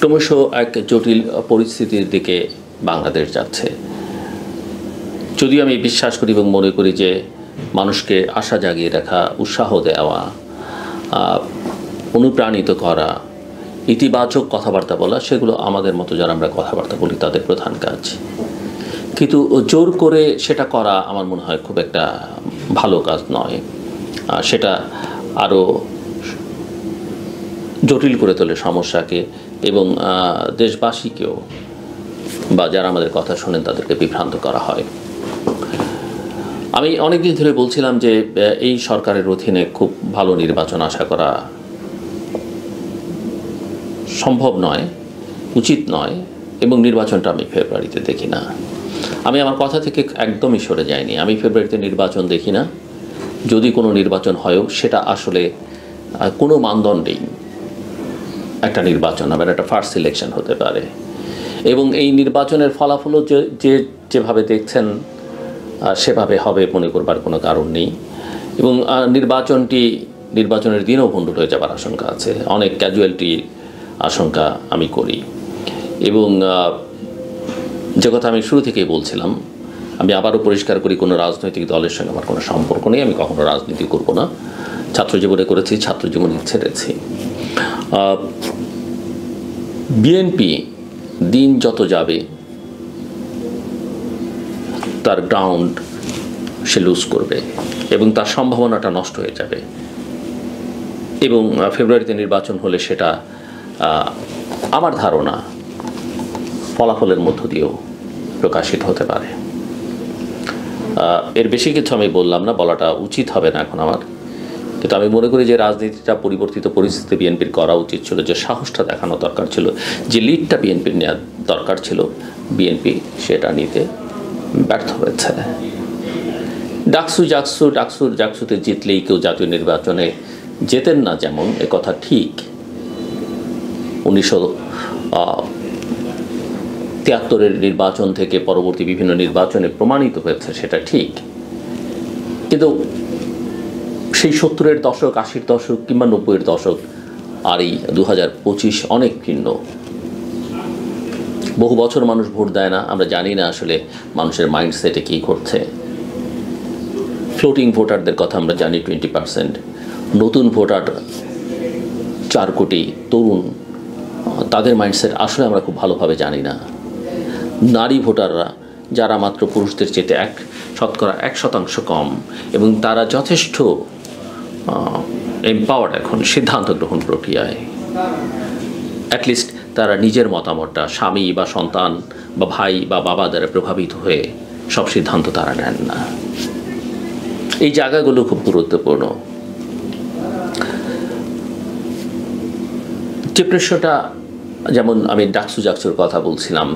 ক্রমশ এক জটিল পরিস্থিতির দিকে বাংলাদেশ যাচ্ছে। যদিও আমি বিশ্বাস করি এবং মনে করি যে মানুষকে আশা জাগিয়ে রাখা, উৎসাহ দেওয়া, অনুপ্রাণিত করা, ইতিবাচক কথাবার্তা বলা, সেগুলো আমাদের মতো যারা আমরা কথাবার্তা বলি তাদের প্রধান কাজ। কিন্তু জোর করে সেটা করা আমার মনে হয় খুব একটা ভালো কাজ নয়। সেটা আরও জটিল করে তোলে সমস্যাকে এবং দেশবাসীকেও বা যারা আমাদের কথা শোনেন তাদেরকে বিভ্রান্ত করা হয়। আমি অনেকদিন ধরে বলছিলাম যে এই সরকারের অধীনে খুব ভালো নির্বাচন আশা করা সম্ভব নয়, উচিত নয়, এবং নির্বাচনটা আমি ফেব্রুয়ারিতে দেখি না। আমি আমার কথা থেকে একদমই সরে যাইনি। আমি ফেব্রুয়ারিতে নির্বাচন দেখি না। যদি কোনো নির্বাচন হয়ও সেটা আসলে কোনো মানদণ্ডেই একটা নির্বাচন হবে, একটা ফার্স্ট সিলেকশন হতে পারে, এবং এই নির্বাচনের ফলাফলও যেভাবে দেখছেন সেভাবে হবে মনে করবার কোনো কারণ নেই। এবং নির্বাচনের দিনও ভণ্ডুল হয়ে যাবার আশঙ্কা আছে, অনেক ক্যাজুয়ালিটির আশঙ্কা আমি করি। এবং যে কথা আমি শুরু থেকেই বলছিলাম, আমি আবারও পরিষ্কার করি, কোনো রাজনৈতিক দলের সঙ্গে আমার কোনো সম্পর্ক নেই। আমি কখনো রাজনীতি করব না। ছাত্রজীবনে করেছি, ছাত্রজীবনে ছেড়েছি। বিএনপি দিন যত যাবে তার গ্রাউন্ড সে লুজ করবে এবং তার সম্ভাবনাটা নষ্ট হয়ে যাবে। এবং ফেব্রুয়ারিতে নির্বাচন হলে সেটা আমার ধারণা ফলাফলের মধ্য দিয়েও প্রকাশিত হতে পারে। এর বেশি কিছু আমি বললাম না, বলাটা উচিত হবে না এখন আমার। কিন্তু আমি মনে করি যে রাজনীতিটা পরিবর্তিত পরিস্থিতিতে বিএনপির করা উচিত ছিল, যে সাহসটা দেখানো দরকার ছিল, যে লিডটা বিএনপির নেওয়া দরকার ছিল, বিএনপি সেটা নিতে ব্যর্থ হয়েছে। ডাকসুতে জিতলেই কেউ জাতীয় নির্বাচনে যেতেন না, যেমন একথা ঠিক। 1973-এর নির্বাচন থেকে পরবর্তী বিভিন্ন নির্বাচনে প্রমাণিত হয়েছে, সেটা ঠিক। কিন্তু সেই 70-এর দশক, 80-এর দশক কিংবা 90-এর দশক আর এই 2025 অনেক ভিন্ন। বহু বছর মানুষ ভোট দেয় না, আমরা জানি না আসলে মানুষের মাইন্ডসেটে কী ঘটছে। ফ্লোটিং ভোটারদের কথা আমরা জানি 20%, নতুন ভোটার 4 কোটি তরুণ, তাদের মাইন্ডসেট আসলে আমরা খুব ভালোভাবে জানি না। নারী ভোটাররা যারা মাত্র পুরুষদের চেয়ে 1% কম, এবং তারা যথেষ্ট এম্পাওয়ার্ড এখন সিদ্ধান্ত গ্রহণ প্রক্রিয়ায়। অ্যাটলিস্ট তারা নিজের মতামতটা স্বামী বা সন্তান বা ভাই বা বাবা দ্বারা প্রভাবিত হয়ে সব সিদ্ধান্ত তারা নেন না। এই জায়গাগুলো খুব গুরুত্বপূর্ণ। যে প্রশ্নটা, যেমন আমি ডাকসুর কথা বলছিলাম,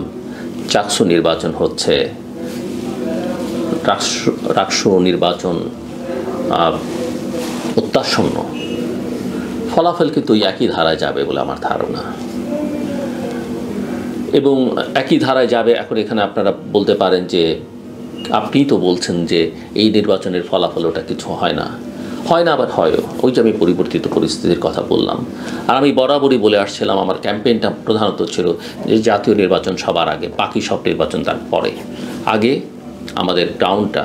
চাকসু নির্বাচন হচ্ছে, রাকসু নির্বাচন অত্যাসন্ন, ফলাফল কিন্তু একই ধারায় যাবে বলে আমার ধারণা, এবং একই ধারায় যাবে। এখন এখানে আপনারা বলতে পারেন যে আপনিই তো বলছেন যে এই নির্বাচনের ফলাফল ওটা কিছু হয় না, আবার হয়ও। ওই যে আমি পরিবর্তিত পরিস্থিতির কথা বললাম। আর আমি বরাবরই বলে আসছিলাম, আমার ক্যাম্পেইনটা প্রধানত ছিল যে জাতীয় নির্বাচন সবার আগে, বাকি সব নির্বাচন তার পরে। আগে আমাদের গ্রাউন্ডটা,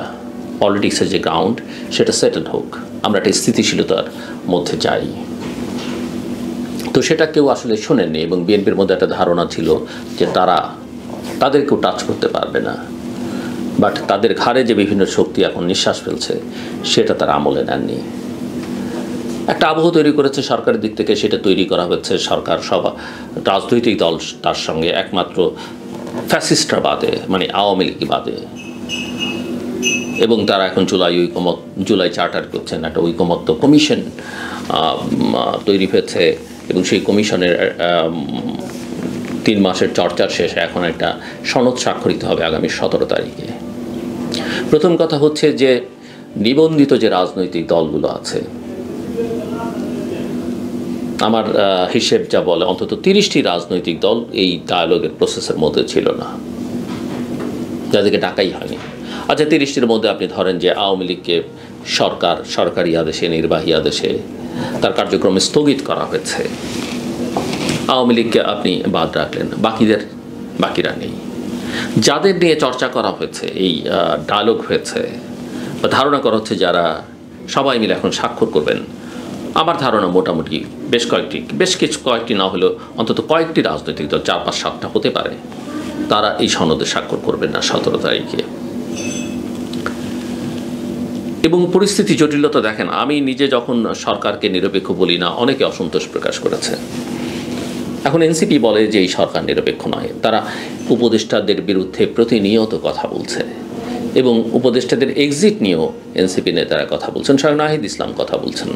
পলিটিক্সের যে গ্রাউন্ড, সেটা সেটেল হোক, আমরা একটা স্থিতিশীলতার মধ্যে যাই। তো সেটা কেউ আসলে শোনেননি, এবং বিএনপির মধ্যে একটা ধারণা ছিল যে তাদের কেউ টাচ করতে পারবে না। বাট তাদের ঘাড়ে যে বিভিন্ন শক্তি এখন নিঃশ্বাস ফেলছে, সেটা তারা আমলে নেননি। একটা আবহ তৈরি করেছে সরকারের দিক থেকে, সেটা তৈরি করা হচ্ছে সরকার সব রাজনৈতিক দল তার সঙ্গে, একমাত্র ফ্যাসিস্টরা বাদে, মানে আওয়ামী লীগ বাদে। এবং তারা এখন জুলাই চার্টার করছেন, একটা ঐকমত্য কমিশন তৈরি হয়েছে, এবং সেই কমিশনের 3 মাসের চর্চার শেষে এখন একটা সনদ স্বাক্ষরিত হবে আগামী 17 তারিখে। প্রথম কথা হচ্ছে যে নিবন্ধিত যে রাজনৈতিক দলগুলো আছে, আমার হিসেব যা বলে অন্তত 30টি রাজনৈতিক দল এই ডায়ালগের প্রসেসের মধ্যে ছিল না, যাদেরকে ডাকাই হয়নি। আচ্ছা, 30টির মধ্যে আপনি ধরেন যে আওয়ামী লীগকে সরকারি আদেশে, নির্বাহী আদেশে তার কার্যক্রম স্থগিত করা হয়েছে, আওয়ামী লীগকে আপনি বাদ রাখলেন, বাকিরা নেই। যাদের নিয়ে চর্চা করা হয়েছে, এই ডায়ালগ হয়েছে বা ধারণা করা হচ্ছে যারা সবাই মিলে এখন স্বাক্ষর করবেন, আমার ধারণা মোটামুটি বেশ কয়েকটি না হলেও অন্তত কয়েকটি রাজনৈতিক দল, 4-5-7টা হতে পারে, তারা এই সনদে স্বাক্ষর করবেন না 17 তারিখে। এবং পরিস্থিতি জটিলতা দেখেন, আমি নিজে যখন সরকারকে নিরপেক্ষ বলি না, অনেকে অসন্তোষ প্রকাশ করেছে। এখন এনসিপি বলে যে এই সরকার নিরপেক্ষ নয়, তারা উপদেষ্টাদের বিরুদ্ধে প্রতিনিয়ত কথা বলছে এবং উপদেষ্টাদের এক্সিট নিয়েও এনসিপি নেতারা কথা বলছেন, স্বয়ং নাহিদ ইসলাম কথা বলছেন।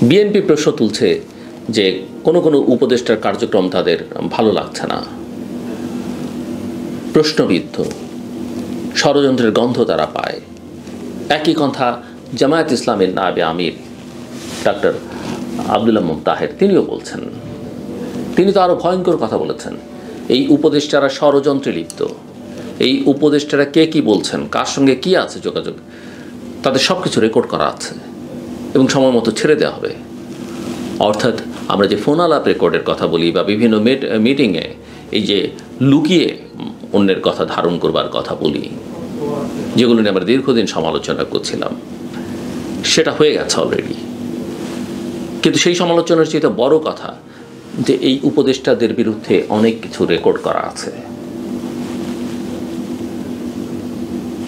বিএনপি প্রশ্ন তুলছে যে কোনো উপদেষ্টার কার্যক্রম তাদের ভালো লাগছে না, প্রশ্নবিদ্ধ, ষড়যন্ত্রের গন্ধ তারা পায়। একই কথা জামায়াত ইসলামের নায়েবে আমির ডক্টর আব্দুল্লাহ তাহের, তিনিও বলছেন। তিনি তো আরও ভয়ঙ্কর কথা বলেছেন, এই উপদেষ্টারা ষড়যন্ত্রে লিপ্ত, এই উপদেষ্টারা কে কি বলছেন, কার সঙ্গে কি আছে যোগাযোগ, তাদের সব কিছু রেকর্ড করা আছে এবং সময় মতো ছেড়ে দেওয়া হবে। অর্থাৎ আমরা যে ফোন আলাপ রেকর্ডের কথা বলি বা বিভিন্ন মিটিংয়ে এই যে লুকিয়ে অন্যের কথা ধারণ করবার কথা বলি, যেগুলো নিয়ে আমরা দীর্ঘদিন সমালোচনা করছিলাম, সেটা হয়ে গেছে অলরেডি। কিন্তু সেই সমালোচনার চেয়ে বড় কথা যে এই উপদেষ্টাদের বিরুদ্ধে অনেক কিছু রেকর্ড করা আছে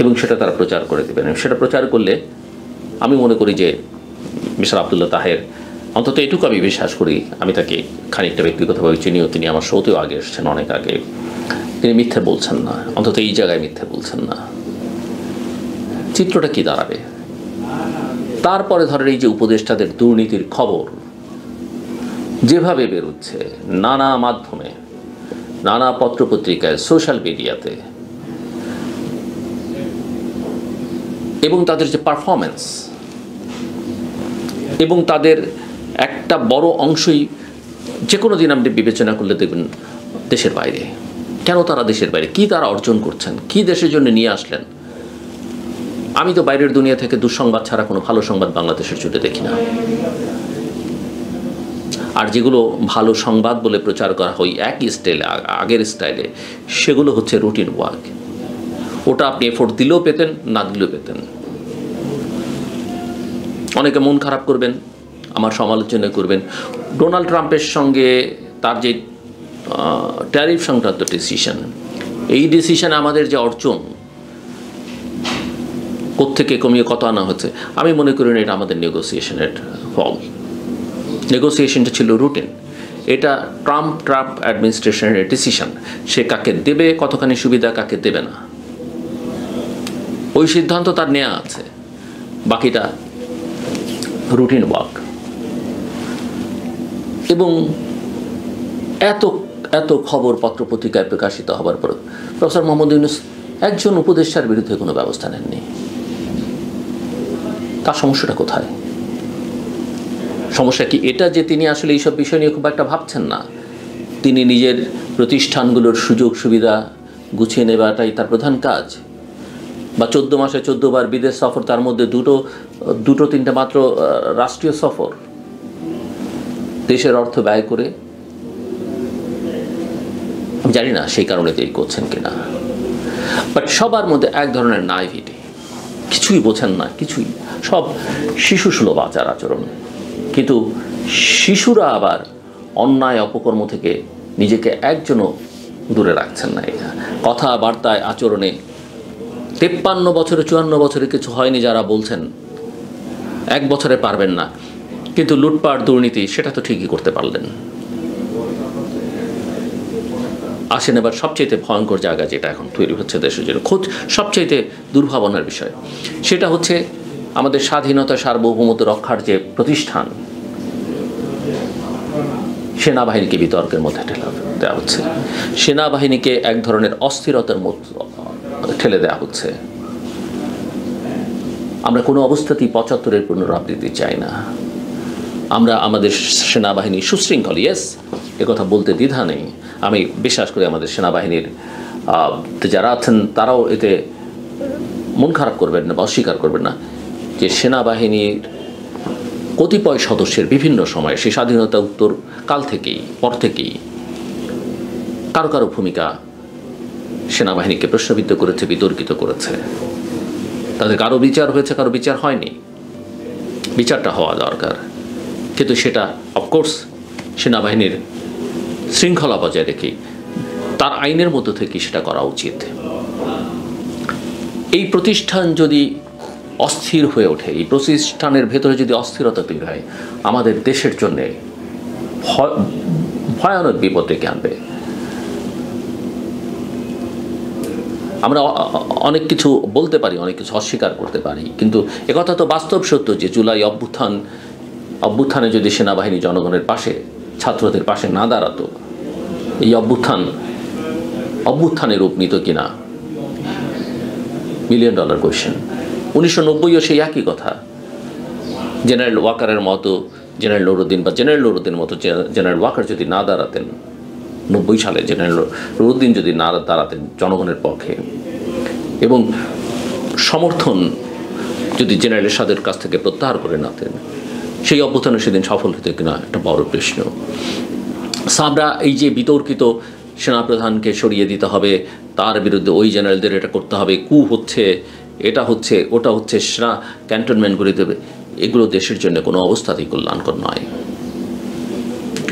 এবং সেটা তারা প্রচার করে দেবেন। সেটা প্রচার করলে আমি মনে করি যে মিস্টার আব্দুল্লাহ তাহের, অন্তত এটুকু আমি বিশ্বাস করি, আমি তাকে খানিকটা ব্যক্তিগতভাবে চিনিও, তিনি আমার শোতেও আগে এসেছেন অনেক আগে, তিনি মিথ্যে বলছেন না, অন্তত এই জায়গায় মিথ্যে বলছেন না। চিত্রটা কি দাঁড়াবে? তারপরে ধরেন এই যে উপদেষ্টাদের দুর্নীতির খবর যেভাবে বেরোচ্ছে নানা মাধ্যমে, নানা পত্রপত্রিকায়, সোশ্যাল মিডিয়াতে, এবং তাদের যে পারফরমেন্স, এবং তাদের একটা বড় অংশই যে কোনো দিন আপনি বিবেচনা করলে দেখবেন দেশের বাইরে। কেন তারা দেশের বাইরে? কি তারা অর্জন করছেন? কি দেশের জন্য নিয়ে আসলেন? আমি তো বাইরের দুনিয়া থেকে দুঃসংবাদ ছাড়া কোনো ভালো সংবাদ বাংলাদেশের জুড়ে দেখি না। আর যেগুলো ভালো সংবাদ বলে প্রচার করা হয় একই স্টাইলে, আগের স্টাইলে, সেগুলো হচ্ছে রুটিন ওয়ার্ক। ওটা আপনি এফোর্ট দিলেও পেতেন, না দিলেও পেতেন। অনেকে মন খারাপ করবেন, আমার সমালোচনা করবেন। ডোনাল্ড ট্রাম্পের সঙ্গে তার যে ট্যারিফ সংক্রান্ত ডিসিশন, এই ডিসিশনে আমাদের যে অর্জন, কোত্থেকে কমিয়ে কত আনা হচ্ছে, আমি মনে করি না এটা আমাদের নেগোসিয়েশনের ফল। নেগোসিয়েশনটা ছিল রুটিন। এটা ট্রাম্প অ্যাডমিনিস্ট্রেশনের ডিসিশন, সে কাকে দেবে, কতখানি সুবিধা কাকে দেবে না, ওই সিদ্ধান্ত তার নেওয়া আছে। বাকিটা রুটিন ওয়ার্ক। এবং এত এত খবর পত্রপত্রিকায় প্রকাশিত হবার পর প্রফেসর মোহাম্মদ ইউনূস একজন উপদেষ্টার বিরুদ্ধে কোনো ব্যবস্থা নেননি। তার সমস্যাটা কোথায়? সমস্যা কি এটা যে তিনি আসলে এইসব বিষয় নিয়ে খুব একটা ভাবছেন না, তিনি নিজের প্রতিষ্ঠানগুলোর সুযোগ সুবিধা গুছিয়ে নেওয়াটাই তার প্রধান কাজ? বা 14 মাসে 14 বার বিদেশ সফর, তার মধ্যে দুটো তিনটা মাত্র রাষ্ট্রীয় সফর, দেশের অর্থ ব্যয় করে? জানি না সেই কারণে তিনি করছেন কিনা, বাট সবার মধ্যে এক ধরনের নাইভিটি, কিছুই বোঝেন না, কিছুই, সব শিশুসুলভ আচার আচরণ। কিন্তু শিশুরা আবার অন্যায় অপকর্ম থেকে নিজেকে একজনও দূরে রাখছেন না। কথাবার্তায়, আচরণে 53 বছরে 54 বছরে কিছু হয়নি যারা বলছেন 1 বছরে পারবেন না, কিন্তু লুটপাট দুর্নীতি সেটা তো ঠিকই করতে পারলেন। আসেন এবার সবচেয়ে ভয়ঙ্কর জায়গা যেটা এখন তৈরি হচ্ছে দেশের জন্য, সবচেয়ে দুর্ভাবনার বিষয়, সেটা হচ্ছে আমাদের স্বাধীনতা সার্বভৌমত্ব রক্ষার যে প্রতিষ্ঠান, সেনাবাহিনীকে বিতর্কের মধ্যে দেওয়া হচ্ছে। সেনাবাহিনীকে এক ধরনের অস্থিরতার মধ্যে ঠেলে দেওয়া হচ্ছে। আমরা কোনো অবস্থাতেই 75-এর পুনরাবৃত্তি চাই না। আমরা আমাদের সেনাবাহিনী সুশৃঙ্খল, ইয়েস, একথা বলতে দ্বিধা নেই। আমি বিশ্বাস করি আমাদের সেনাবাহিনীর যারা আছেন তারাও এতে মন খারাপ করবেন না বা অস্বীকার করবেন না যে সেনাবাহিনীর কতিপয় সদস্যের বিভিন্ন সময়ে সেই স্বাধীনতা উত্তর কাল থেকেই পর থেকেই কারো কারো ভূমিকা সেনাবাহিনীকে প্রশ্নবিদ্ধ করেছে, বিতর্কিত করেছে। তাদের কারো বিচার হয়েছে, কারো বিচার হয়নি। বিচারটা হওয়া দরকার, কিন্তু সেটা অফকোর্স সেনাবাহিনীর শৃঙ্খলা বজায় রেখে তার আইনের মধ্য থেকে সেটা করা উচিত। এই প্রতিষ্ঠান যদি অস্থির হয়ে ওঠে, এই প্রতিষ্ঠানের ভেতরে যদি অস্থিরতা তৈরি হয়, আমাদের দেশের জন্যে ভয়ানক বিপদ ডেকে আনবে। আমরা অনেক কিছু বলতে পারি, অনেক কিছু অস্বীকার করতে পারি, কিন্তু একথা তো বাস্তব সত্য যে জুলাই অভ্যুত্থানে যদি সেনাবাহিনী জনগণের পাশে, ছাত্রদের পাশে না দাঁড়াতো, এই অভ্যুত্থানের রূপ নিত কিনা, $1 মিলিয়ন কোয়েশ্চেন। 1990ও সেই একই কথা। জেনারেল ওয়াকারের মতো, জেনারেল নুরুদ্দিন বা জেনারেল নুরুদ্দিনের মতো জেনারেল ওয়াকার যদি না দাঁড়াতেন 90 সালে, জেনারেল নুরুদ্দিন যদি না দাঁড়াতেন জনগণের পক্ষে, এবং সমর্থন যদি জেনারেল এরশাদের কাছ থেকে প্রত্যাহার করে নিতেন, সেই অভ্যুত্থানে সেদিন সফল হতো কিনা একটা বড় প্রশ্ন। আমরা এই যে বিতর্কিত সেনাপ্রধানকে সরিয়ে দিতে হবে, তার বিরুদ্ধে ওই জেনারেলদের এটা করতে হবে, কু হচ্ছে, এটা হচ্ছে, ওটা হচ্ছে, সেনা ক্যান্টনমেন্ট করে দেবে, এগুলো দেশের জন্য কোনো অবস্থাতেই কল্যাণকর নয়,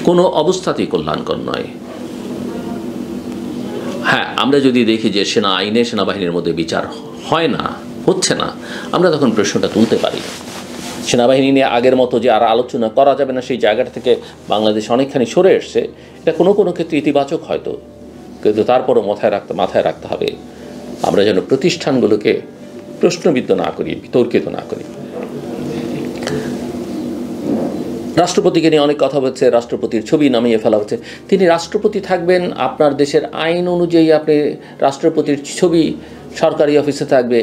কোনো অবস্থাতেই কল্যাণকর নয়। হ্যাঁ, আমরা যদি দেখি যে সেনা আইনে সেনাবাহিনীর মধ্যে বিচার হয় না, হচ্ছে না, আমরা তখন প্রশ্নটা তুলতে পারি। সেনাবাহিনী নিয়ে আগের মতো যে আর আলোচনা করা যাবে না, সেই জায়গাটা থেকে বাংলাদেশ অনেকখানি সরে এসছে। এটা কোনো কোনো ক্ষেত্রে ইতিবাচক হয়তো, কিন্তু তারপরও মাথায় রাখতে হবে আমরা যেন প্রতিষ্ঠানগুলোকে প্রশ্নবিদ্ধ না করি, বিতর্কিত না করি। রাষ্ট্রপতিকে নিয়ে অনেক কথা হচ্ছে, রাষ্ট্রপতির ছবি নামিয়ে ফেলা হচ্ছে। তিনি রাষ্ট্রপতি থাকবেন, আপনার দেশের আইন অনুযায়ী আপনি রাষ্ট্রপতির ছবি সরকারি অফিসে থাকবে,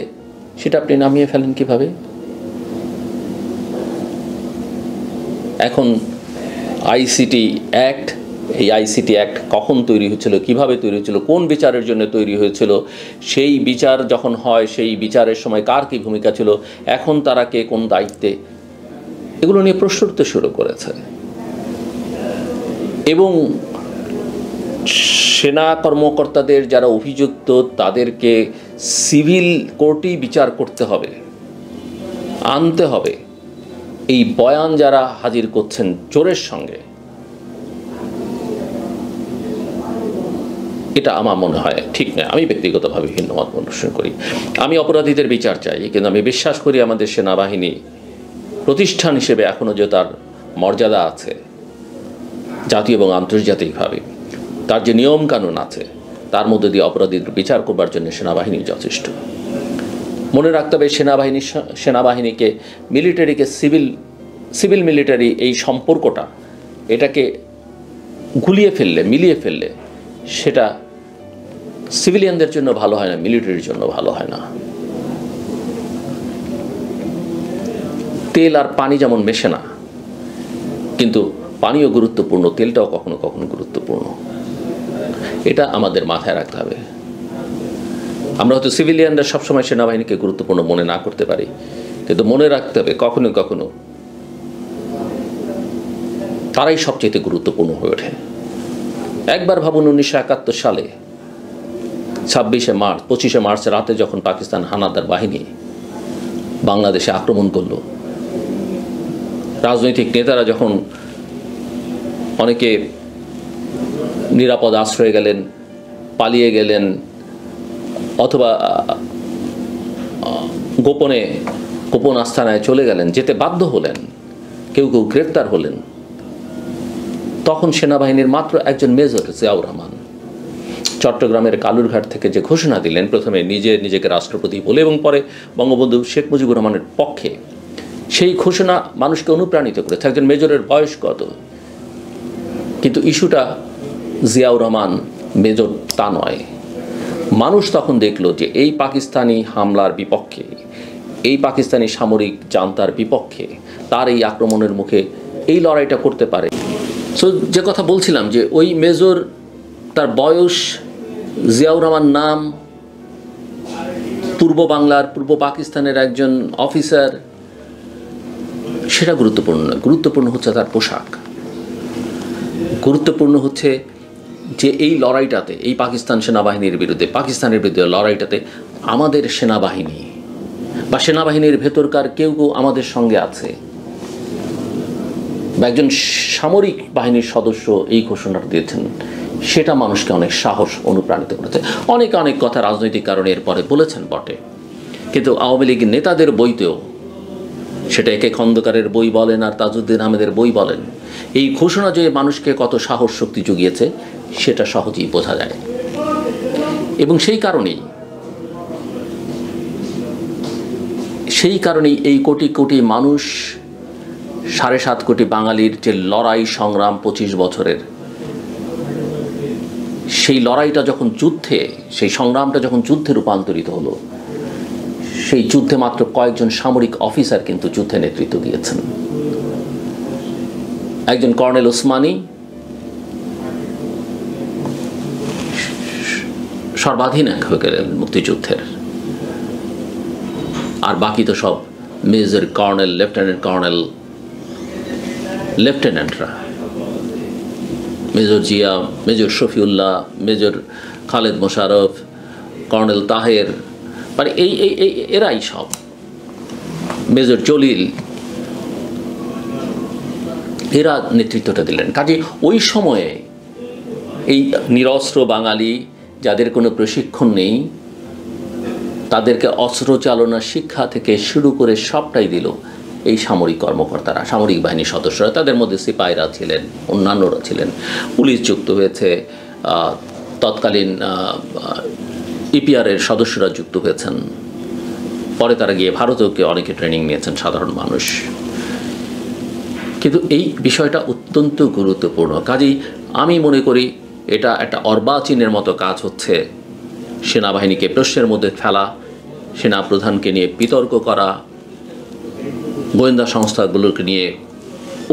সেটা আপনি নামিয়ে ফেলেন কিভাবে? এখন আইসিটি অ্যাক্ট, এই আইসিটি অ্যাক্ট কখন তৈরি হয়েছিল, কিভাবে তৈরি হয়েছিল, কোন বিচারের জন্য তৈরি হয়েছিল, সেই বিচার যখন হয় সেই বিচারের সময় কার কী ভূমিকা ছিল, এখন তারা কে কোন দায়িত্বে, এগুলো নিয়ে প্রশ্ন উঠতে শুরু করেছে। এবং সেনা কর্মকর্তাদের যারা অভিযুক্ত তাদেরকে সিভিল কোর্টেই বিচার করতে হবে, আনতে হবে। এই বয়ান যারা হাজির করছেন চোরের সঙ্গে, এটা আমার মনে হয় ঠিক নয়। আমি ব্যক্তিগতভাবে ভিন্ন মত পোষণ করি। আমি অপরাধীদের বিচার চাই, কিন্তু আমি বিশ্বাস করি আমাদের সেনাবাহিনী প্রতিষ্ঠান হিসেবে এখনও যে তার মর্যাদা আছে জাতীয় এবং আন্তর্জাতিকভাবে, তার যে নিয়মকানুন আছে, তার মধ্যে দিয়ে অপরাধীদের বিচার করবার জন্য সেনাবাহিনী যথেষ্ট। মনে রাখতে হবে সেনাবাহিনীকে, মিলিটারিকে, সিভিল মিলিটারি এই সম্পর্কটা, এটাকে গুলিয়ে ফেললে, মিলিয়ে ফেললে সেটা সিভিলিয়ানদের জন্য ভালো হয় না, মিলিটারির জন্য ভালো হয় না। তেল আর পানি যেমন মেশে না, কিন্তু পানিও গুরুত্বপূর্ণ, তেলটাও কখনো কখনো গুরুত্বপূর্ণ। এটা আমাদের মাথায় রাখতে হবে। আমরা হয়তো সিভিলিয়ানরা সবসময় সেনাবাহিনীকে গুরুত্বপূর্ণ মনে না করতে পারি, কিন্তু মনে রাখতে হবে কখনো কখনো তারাই সবচেয়ে গুরুত্বপূর্ণ হয়ে ওঠে। একবার ভাবুন 1971 সালে 25শে মার্চ রাতে যখন পাকিস্তান হানাদার বাহিনী বাংলাদেশে আক্রমণ করলো, রাজনৈতিক নেতারা যখন অনেকে নিরাপদ আশ্রয়ে গেলেন, পালিয়ে গেলেন, অথবা গোপন আস্তানায় চলে গেলেন, যেতে বাধ্য হলেন, কেউ কেউ গ্রেফতার হলেন, তখন সেনাবাহিনীর মাত্র একজন মেজর জিয়াউর রহমান চট্টগ্রামের কালুরঘাট থেকে যে ঘোষণা দিলেন, প্রথমে নিজেকে রাষ্ট্রপতি বলে এবং পরে বঙ্গবন্ধু শেখ মুজিবুর রহমানের পক্ষে, সেই ঘোষণা মানুষকে অনুপ্রাণিত করেছে। একজন মেজরের বয়স কত, কিন্তু ইস্যুটা জিয়াউর রহমান মেজর তা নয়। মানুষ তখন দেখলো যে এই পাকিস্তানি হামলার বিপক্ষে, এই পাকিস্তানি সামরিক জান্তার বিপক্ষে, তার এই আক্রমণের মুখে এই লড়াইটা করতে পারে। সো যে কথা বলছিলাম যে ওই মেজর, তার বয়স, জিয়াউর রহমান নাম, পূর্ব বাংলার, পূর্ব পাকিস্তানের একজন অফিসার, সেটা গুরুত্বপূর্ণ নয়। গুরুত্বপূর্ণ হচ্ছে তার পোশাক, গুরুত্বপূর্ণ হচ্ছে যে এই লড়াইটাতে, এই পাকিস্তান সেনাবাহিনীর বিরুদ্ধে, পাকিস্তানের বিরুদ্ধে লড়াইটাতে আমাদের সেনাবাহিনী বা সেনাবাহিনীর ভেতরকার কেউ কেউ আমাদের সঙ্গে আছে, বা একজন সামরিক বাহিনীর সদস্য এই ঘোষণাটা দিয়েছেন, সেটা মানুষকে অনেক সাহস অনুপ্রাণিত করেছে। অনেকে অনেক কথা রাজনৈতিক কারণে এরপরে বলেছেন বটে, কিন্তু আওয়ামী লীগ নেতাদের বইতেও, সেটা একে খন্দকারের বই বলেন আর তাজউদ্দিন আহমেদের বই বলেন, এই ঘোষণা যে মানুষকে কত সাহস শক্তি জুগিয়েছে সেটা সহজেই বোঝা যায়। এবং সেই কারণেই এই কোটি কোটি মানুষ, 7.5 কোটি বাঙালির যে লড়াই সংগ্রাম 25 বছরের, সেই লড়াইটা যখন যুদ্ধে, সেই সংগ্রামটা যখন যুদ্ধে রূপান্তরিত হলো, সেই যুদ্ধে মাত্র কয়েকজন সামরিক অফিসার কিন্তু যুদ্ধে নেতৃত্ব দিয়েছেন। একজন কর্নেল ওসমানী সর্বাধিনায়ক হয়ে গেলেন মুক্তিযুদ্ধের, আর বাকি তো সব মেজর কর্নেল, লেফটেন্যান্ট কর্নেল, লেফটেন্যান্টরা, major Zia, major Shafiullah, major Khaled Mosharraf, colonel Taher, মানে এরাই সব, মেজর জলিল, এরা নেতৃত্বটা দিলেন। কাজে ওই সময়ে এই নিরস্ত্র বাঙালি যাদের কোনো প্রশিক্ষণ নেই, তাদেরকে অস্ত্র চালনা শিক্ষা থেকে শুরু করে সবটাই দিল এই সামরিক কর্মকর্তারা, সামরিক বাহিনীর সদস্যরা। তাদের মধ্যে সিপাহীরা ছিলেন, অন্যান্যরা ছিলেন, পুলিশ যুক্ত হয়েছে, তৎকালীন ইপিআরের সদস্যরা যুক্ত হয়েছেন, পরে তারা গিয়ে ভারতেও অনেকে ট্রেনিং নিয়েছেন, সাধারণ মানুষ। কিন্তু এই বিষয়টা অত্যন্ত গুরুত্বপূর্ণ। কাজেই আমি মনে করি এটা একটা অর্বাচীনের মতো কাজ হচ্ছে, সেনাবাহিনীকে প্রশ্নের মধ্যে ফেলা, সেনাপ্রধানকে নিয়ে বিতর্ক করা, গোয়েন্দা সংস্থাগুলোকে নিয়ে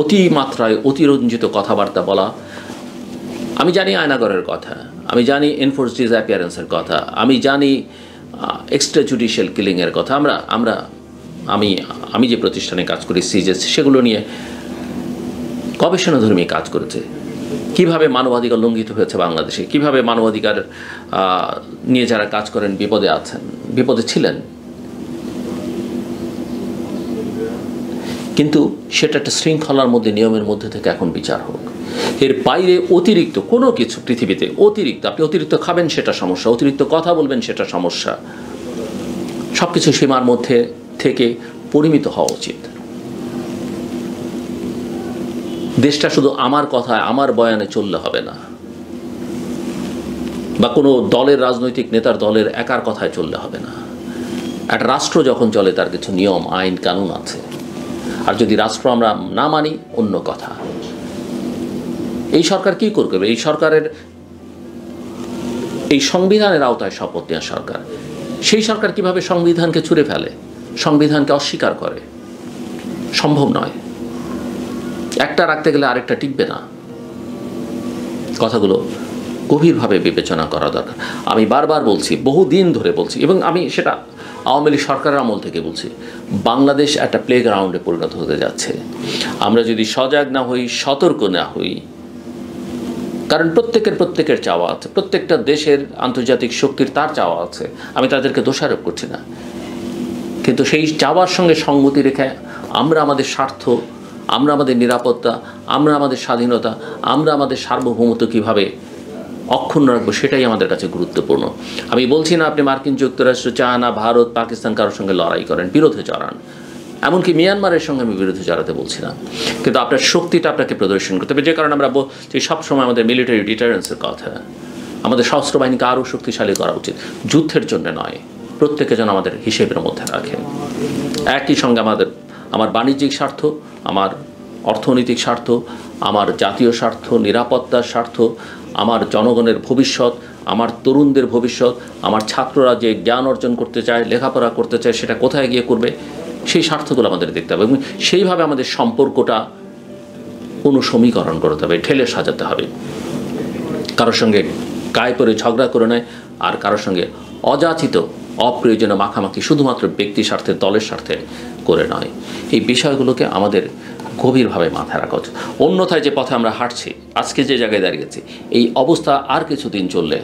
অতিমাত্রায় অতিরঞ্জিত কথাবার্তা বলা। আমি জানি আয়নাগরের কথা, আমি জানি এনফোর্স ডিসঅ্যাপিয়ারেন্সের কথা, আমি জানি এক্সট্রা জুডিশিয়াল কিলিংয়ের কথা। আমি যে প্রতিষ্ঠানে কাজ করি সিজেস, সেগুলো নিয়ে গবেষণাধর্মী কাজ করেছে, কিভাবে মানবাধিকার লঙ্ঘিত হয়েছে বাংলাদেশে, কিভাবে মানবাধিকার নিয়ে যারা কাজ করেন বিপদে ছিলেন। কিন্তু সেটা একটা শৃঙ্খলার মধ্যে, নিয়মের মধ্যে থেকে এখন বিচার হোক। এর বাইরে অতিরিক্ত কোনো কিছু পৃথিবীতে, আপনি অতিরিক্ত খাবেন সেটা সমস্যা, অতিরিক্ত কথা বলবেন সেটা সমস্যা, সব কিছু সীমার মধ্যে থেকে পরিমিত হওয়া উচিত। দেশটা শুধু আমার কথায়, আমার বয়ানে চললে হবে না, বা কোনো দলের রাজনৈতিক নেতার দলের একার কথায় চললে হবে না। একটা রাষ্ট্র যখন চলে তার কিছু নিয়ম আইন কানুন আছে, আর যদি রাষ্ট্র আমরা না মানি অন্য কথা। এই সরকার কি করবে? এই সরকারের, এই সংবিধানের আওতায় শপথ নেওয়া সরকার, সেই সরকার কিভাবে সংবিধানকে ছুঁড়ে ফেলে, সংবিধানকে অস্বীকার করে? সম্ভব নয়। একটা রাখতে গেলে আরেকটা টিকবে না। কথাগুলো গভীরভাবে বিবেচনা করা দরকার। আমি বারবার বলছি, বহুদিন ধরে বলছি, এবং আমি সেটা আওয়ামী লীগ সরকারের আমল থেকে বলছি, বাংলাদেশ একটা প্লেগ্রাউন্ডে পরিণত হতে যাচ্ছে। আমরা যদি সজাগ না হই, সতর্ক না হই, কারণ প্রত্যেকের চাওয়া আছে, প্রত্যেকটা দেশের আন্তর্জাতিক শক্তির তার চাওয়া আছে, আমি তাদেরকে দোষারোপ করছি না, কিন্তু সেই চাওয়ার সঙ্গে সঙ্গতি রেখে আমরা আমাদের স্বার্থ, আমরা আমাদের নিরাপত্তা, আমরা আমাদের স্বাধীনতা, আমরা আমাদের সার্বভৌমত্ব কীভাবে অক্ষুণ্ণ রাখবো, সেটাই আমাদের কাছে গুরুত্বপূর্ণ। আমি বলছি না আপনি মার্কিন যুক্তরাষ্ট্র, চায়না, ভারত, পাকিস্তান কারোর সঙ্গে লড়াই করেন, বিরোধে জড়ান, এমনকি মিয়ানমারের সঙ্গে আমি বিরোধে জড়াতে বলছি না, কিন্তু আপনার শক্তিটা আপনাকে প্রদর্শন করতে হবে। যে কারণে আমরা বলছি সবসময় আমাদের মিলিটারি ডিটারেন্সের কথা, আমাদের সশস্ত্র বাহিনীকে আরও শক্তিশালী করা উচিত, যুদ্ধের জন্য নয়, প্রত্যেকে যেন আমাদের হিসেবের মধ্যে রাখে। একই সঙ্গে আমার বাণিজ্যিক স্বার্থ, আমার অর্থনৈতিক স্বার্থ, আমার জাতীয় স্বার্থ, নিরাপত্তার স্বার্থ, আমার জনগণের ভবিষ্যৎ, আমার তরুণদের ভবিষ্যৎ, আমার ছাত্ররা যে জ্ঞান অর্জন করতে চায়, লেখাপড়া করতে চায়, সেটা কোথায় গিয়ে করবে, সেই স্বার্থগুলো আমাদের দেখতে হবে, এবং সেইভাবে আমাদের সম্পর্কটা কোনো সমীকরণ করতে হবে, ঠেলে সাজাতে হবে। কারোর সঙ্গে গায়ে পড়ে ঝগড়া করে নেয়, আর কারোর সঙ্গে অযাচিত অপ্রয়োজনীয় মাখামাখি শুধুমাত্র ব্যক্তি স্বার্থে, দলের স্বার্থে করে নয়। এই বিষয়গুলোকে আমাদের গভীরভাবে মাথায় রাখা উচিত। অন্যথায় যে পথে আমরা হাঁটছি, আজকে যে জায়গায় দাঁড়িয়েছি, এই অবস্থা আর কিছুদিন চললে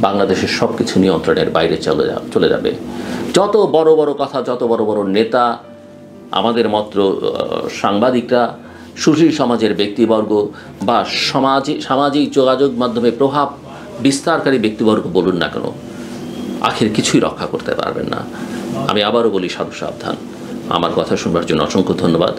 বাংলাদেশের সব কিছু নিয়ন্ত্রণের বাইরে চলে যাবে। যত বড় বড় কথা, যত বড় বড় নেতা, আমাদের মাত্র সাংবাদিকরা, সুশীল সমাজের ব্যক্তিবর্গ বা সামাজিক যোগাযোগ মাধ্যমে প্রভাব বিস্তারকারী ব্যক্তিবর্গ বলুন না কেন, আখের কিছুই রক্ষা করতে পারবেন না। আমি আবারও বলি, সাবধান। আমার কথা শুনবার জন্য অসংখ্য ধন্যবাদ।